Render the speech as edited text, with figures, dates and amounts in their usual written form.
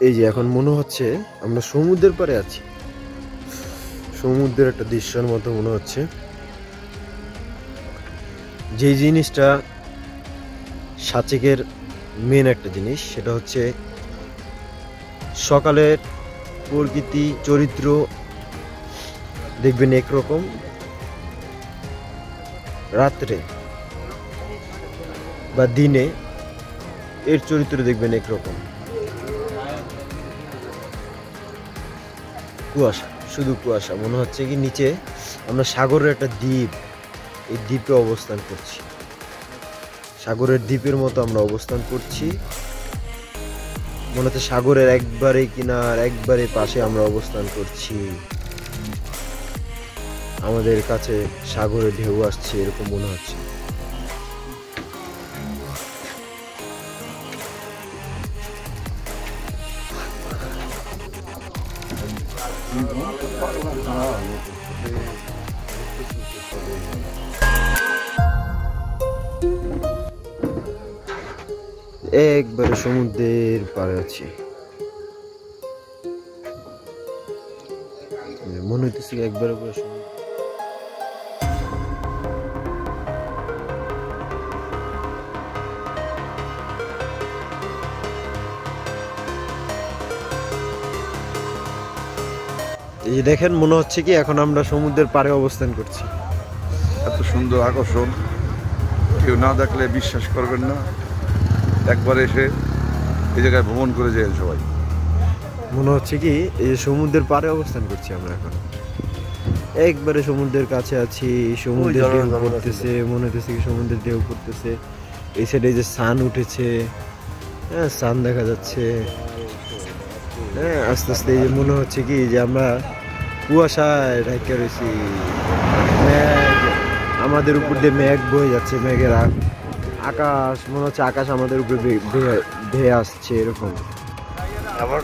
এই যে এখন মনে হচ্ছে আমরা সমুদ্রের পাড়ে আছি, সমুদ্রের একটা দৃশ্যের মতো মনে হচ্ছে। যে জিনিসটা সাচেকের মেন একটা জিনিস, সেটা হচ্ছে সকালের প্রকৃতি চরিত্র দেখবেন একরকম, রাত্রে বা দিনে এর চরিত্র দেখবেন একরকম। কুয়াশা, শুধু কুয়াশা। মনে হচ্ছে কি নিচে আমরা সাগরের একটা দ্বীপ, এই দ্বীপে অবস্থান করছি, সাগরের দ্বীপের মতো আমরা অবস্থান করছি। মনে হচ্ছে সাগরের একবারে কিনার একবারে পাশে আমরা অবস্থান করছি, আমাদের কাছে সাগরের ঢেউ আসছে এরকম মনে হচ্ছে। একবারে সমুদ্রের পাড়ে আছি, মনে হইতেছে একবারে পুরো সমুদ্র। এই যে দেখেন, মনে হচ্ছে কি এখন আমরা সমুদ্রের পাড়ে অবস্থান করছি। এত সুন্দর আকর্ষণ, কেউ না দেখলে বিশ্বাস করবেন না। একবার এসে এই জায়গায় ভ্রমণ করে যায় সবাই। মনে হচ্ছে কি এই যে সমুদ্রের পাড়ে অবস্থান করছি আমরা এখন, একবারে সমুদ্রের কাছে আছি, সমুদ্রের ঢেউ পড়তেছে, মনে হচ্ছে কি সমুদ্রের ঢেউ পড়তেছে। এই সাইডে যে সান উঠেছে, হ্যাঁ সান দেখা যাচ্ছে। হ্যাঁ আস্তে আস্তে এই যে মনে হচ্ছে কি যে আমরা কুয়াশায় ঢাকা রয়েছি, মেঘ আমাদের উপর দিয়ে মেঘ বয়ে যাচ্ছে, মেঘের আকাশ মনে হচ্ছে আকাশ আমাদের উপরে ধেয়ে আসছে এরকম। আবার